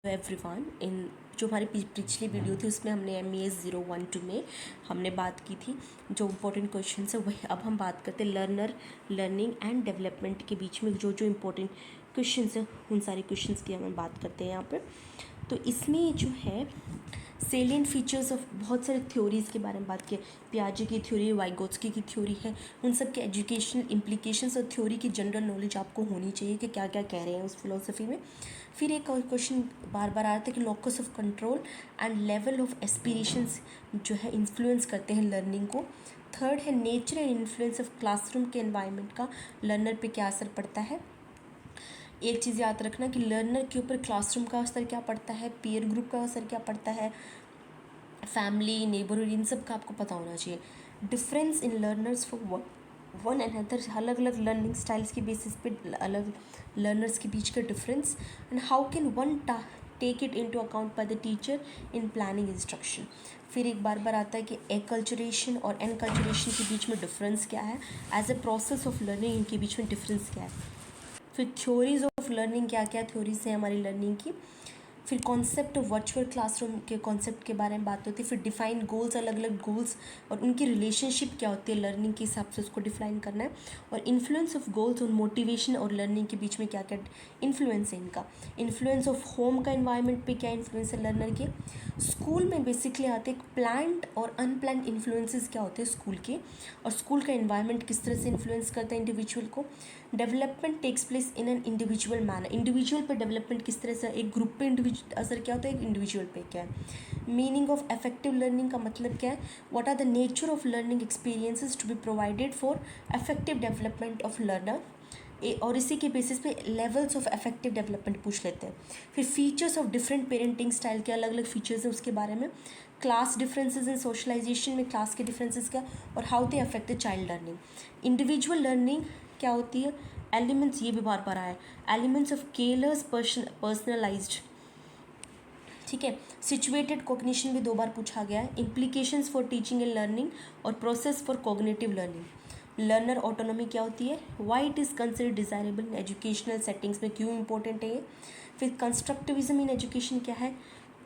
Everyone, इन जो हमारी पिछली वीडियो थी उसमें हमने MES 012 में हमने बात की थी। जो इम्पोर्टेंट क्वेश्चन है वही अब हम बात करते हैं लर्निंग एंड डेवलपमेंट के बीच में जो इम्पोर्टेंट क्वेश्चन हैं उन सारे क्वेश्चन की हम बात करते हैं यहाँ पे। तो इसमें जो है सेलियंट फीचर्स ऑफ बहुत सारे थ्योरीज़ के बारे में बात की। पियाजे की थ्योरी, वाइगोत्स्की की थ्योरी है, उन सब के एजुकेशनल इम्प्लीकेशंस और थ्योरी की जनरल नॉलेज आपको होनी चाहिए कि क्या क्या कह रहे हैं उस फिलोसफी में। फिर एक और क्वेश्चन बार बार आ रहा था कि locus of control and level of aspirations जो है इन्फ्लुएंस करते हैं लर्निंग को। थर्ड है nature and influence of classroom के एनवायरनमेंट का लर्नर पे क्या असर पड़ता है। एक चीज़ याद रखना कि लर्नर के ऊपर क्लासरूम का असर क्या पड़ता है, पीयर ग्रुप का असर क्या पड़ता है, फैमिली, नेबरहुड, इन सब का आपको पता होना चाहिए। Difference in learners for one and other, अलग अलग लर्निंग स्टाइल्स के बेसिस पे अलग लर्नर्स के बीच का difference, and how can one take it into account by the teacher in planning instruction. फिर एक बार आता है कि एक्लचरेशन और एनकल्चरेशन के बीच में डिफरेंस क्या है, as a process of learning इनके बीच में डिफरेंस क्या है। फिर थ्योरीज ऑफ लर्निंग, क्या क्या थ्योरीज हैं हमारी लर्निंग की। फिर कॉन्सेप्ट ऑफ वर्चुअल क्लासरूम के कॉन्सेप्ट के बारे में बात होती है। फिर डिफाइन गोल्स, अलग अलग गोल्स और उनकी रिलेशनशिप क्या होती है लर्निंग के हिसाब से उसको डिफाइन करना है। और इन्फ्लुएंस ऑफ गोल्स और मोटिवेशन और लर्निंग के बीच में क्या क्या इन्फ्लुएंस है इनका। इन्फ्लुएंस ऑफ होम का इन्वायरमेंट पे क्या इन्फ्लुएंस है लर्नर के। स्कूल में बेसिकली आते हैं प्लान्ड और अनप्लान्ड इन्फ्लुएंसेस क्या होते हैं स्कूल के, और स्कूल का इन्वायरमेंट किस तरह से इन्फ्लुएंस करता है इंडिविजुअल को। Development takes place in an individual manner, individual पर डेवलपमेंट किस तरह से, एक ग्रुप पे असर क्या होता है, एक इंडिविजुअल पे क्या है। मीनिंग ऑफ इफेक्टिव लर्निंग का मतलब क्या है, what are the nature of learning experiences to be provided for effective development of learner. और इसी के बेसिस पे लेवल्स ऑफ इफेक्टिव डेवलपमेंट पूछ लेते हैं। फिर features of different parenting style के अलग अलग फीचर्स हैं उसके बारे में। क्लास डिफरेंसेस इन सोशलाइजेशन में क्लास के डिफरेंसेस क्या, और how they affect the child learning. Individual learning क्या होती है, एलिमेंट्स, ये भी बार बार आया, एलिमेंट्स ऑफ केलर्स पर्सनलाइज्ड, ठीक है। सिचुएटेड कॉग्निशन भी 2 बार पूछा गया है। Implications for teaching and learning और process for cognitive learning. Learner autonomy क्या होती है, why it is considered desirable in educational settings में, क्यों इंपॉर्टेंट है ये। फिर कंस्ट्रक्टिविज्म इन एजुकेशन क्या है,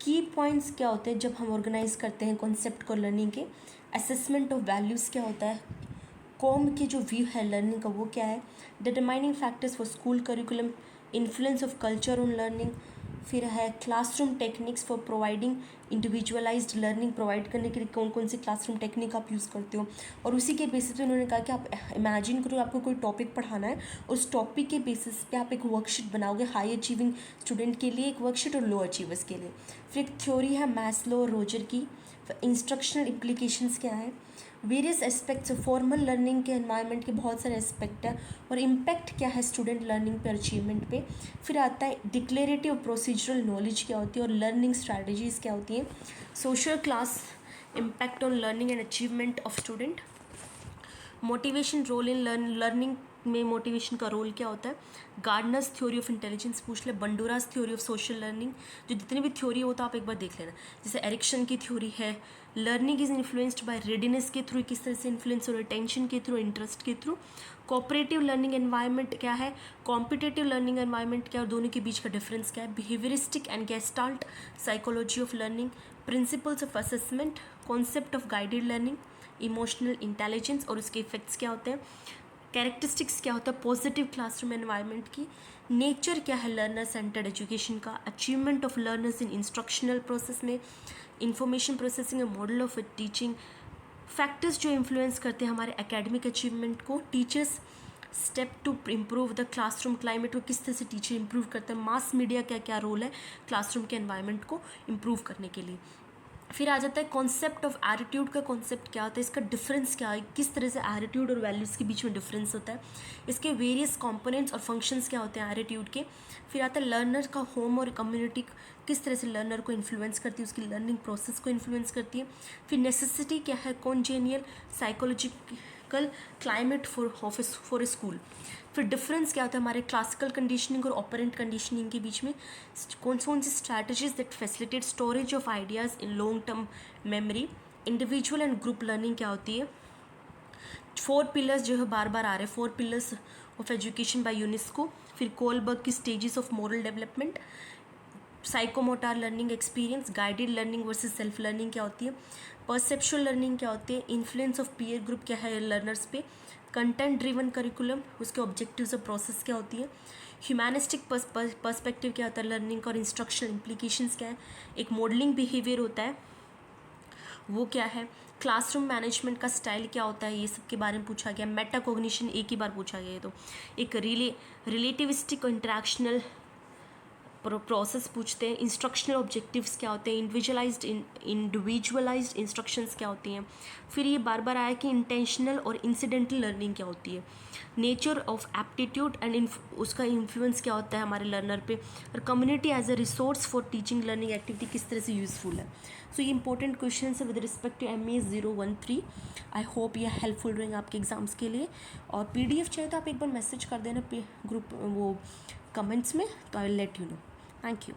की पॉइंट्स क्या होते हैं जब हम ऑर्गेनाइज करते हैं कॉन्सेप्ट को लर्निंग के। असेसमेंट ऑफ वैल्यूज़ क्या होता है, कॉम के जो व्यू है लर्निंग का वो क्या है। Determining factors for school curriculum, influence of culture on learning. फिर है classroom techniques for providing individualised learning, provide करने के लिए कौन कौन सी क्लासरूम टेक्निक आप यूज़ करते हो। और उसी के बेसिस पे उन्होंने कहा कि आप इमेजिन करो आपको कोई टॉपिक पढ़ाना है, उस टॉपिक के बेसिस पे आप एक वर्कशीट बनाओगे हाई अचीविंग स्टूडेंट के लिए एक वर्कशीट और लो अचीवर्स के लिए। फिर एक थ्योरी है मैस्लो और रोजर की। इंस्ट्रक्शनल इम्प्लीकेशंस क्या है, various aspects of formal learning के एनवायरनमेंट के बहुत सारे एस्पेक्ट है, और इम्पैक्ट क्या है स्टूडेंट लर्निंग पे, अचीवमेंट पे। फिर आता है डिक्लेरेटिव प्रोसीजरल नॉलेज क्या होती है और लर्निंग स्ट्रैटेजीज क्या होती हैं। Social class impact on learning and achievement of student. Motivation role in learning में मोटिवेशन का रोल क्या होता है। गार्डनर्स थ्योरी ऑफ इंटेलिजेंस पूछ ले, Bandura's theory of social learning, जो जितनी भी थ्योरी होता है आप एक बार देख लेना। जैसे एरिक्सन की थ्योरी है, learning is influenced by readiness के थ्रू, किस तरह से इन्फ्लुएंस और अटेंशन के थ्रू, इंटरेस्ट के थ्रू। कोऑपरेटिव लर्निंग एनवायरनमेंट क्या है, कॉम्पिटेटिव लर्निंग एनवायरनमेंट क्या है, और दोनों के बीच का डिफरेंस क्या है। Behaviouristic and gestalt psychology of learning, principles of assessment, concept of guided learning, emotional intelligence और उसके इफेक्ट्स क्या होते हैं। कैरेक्टरिस्टिक्स क्या होता है पॉजिटिव क्लासरूम एनवायरनमेंट की। नेचर क्या है लर्नर सेंटर्ड एजुकेशन का। Achievement of learners in instructional process में, information processing a model of teaching. Factors जो इन्फ्लुएंस करते हैं हमारे एकेडमिक अचीवमेंट को। Teachers step to improve the classroom climate को, किस तरह से टीचर इम्प्रूव करते हैं। मास मीडिया क्या क्या रोल है क्लासरूम के एनवायरनमेंट को इम्प्रूव करने के लिए। फिर आ जाता है कॉन्सेप्ट ऑफ एटीट्यूड का कॉन्सेप्ट क्या होता है, इसका डिफरेंस क्या है, किस तरह से एटीट्यूड और वैल्यूज़ के बीच में डिफरेंस होता है, इसके वेरियस कंपोनेंट्स और फंक्शंस क्या होते हैं एटीट्यूड के। फिर आता है लर्नर का होम और कम्युनिटी किस तरह से लर्नर को इन्फ्लुएंस करती है, उसकी लर्निंग प्रोसेस को इन्फ्लुएंस करती है। फिर नेसेसिटी क्या है, congenial psychological climate for a school. फिर डिफरेंस क्या होता है हमारे क्लासिकल कंडीशनिंग और ऑपरेंट कंडीशनिंग के बीच में। कौन सी strategies that facilitate storage of ideas in long term memory. Individual and group learning क्या होती है। 4 पिलर्स जो है बार बार आ रहे हैं, 4 pillars of education by UNESCO. फिर कोलबर्ग की stages of moral development, psychomotor learning experience, guided learning versus self learning क्या होती है, परसेप्चुअल लर्निंग क्या होती है, इन्फ्लुएंस ऑफ पीयर ग्रुप क्या है लर्नर्स पे, कंटेंट ड्रिवन करिकुलम उसके ऑब्जेक्टिव्स और प्रोसेस क्या होती है, ह्यूमैनिस्टिक पर्सपेक्टिव क्या होता है लर्निंग का और इंस्ट्रक्शनल इम्प्लीकेशंस क्या है, एक मॉडलिंग बिहेवियर होता है वो क्या है, क्लासरूम मैनेजमेंट का स्टाइल क्या होता है, ये सब के बारे में पूछा गया। मेटा कोग्निशन एक ही बार पूछा गया है, तो एक रिलेटिविस्टिक इंटरेक्शनल प्रोसेस पूछते हैं, इंस्ट्रक्शनल ऑब्जेक्टिव्स क्या होते हैं, इंडिविजुअलाइज्ड इंस्ट्रक्शंस क्या होती हैं, फिर ये बार बार आया कि इंटेंशनल और इंसिडेंटल लर्निंग क्या होती है, नेचर ऑफ एप्टीट्यूड एंड उसका इन्फ्लुएंस क्या होता है हमारे लर्नर पे, और community as a resource for teaching learning activity किस तरह से यूजफुल है। सो ये इंपॉर्टेंट क्वेश्चन है with respect to MES 013। I hope ये हेल्पफुल रहेंगे आपके एग्जाम्स के लिए, और PDF चाहिए तो आप एक बार मैसेज कर देना ग्रुप वो कमेंट्स में, तो I will let you know. Thank you.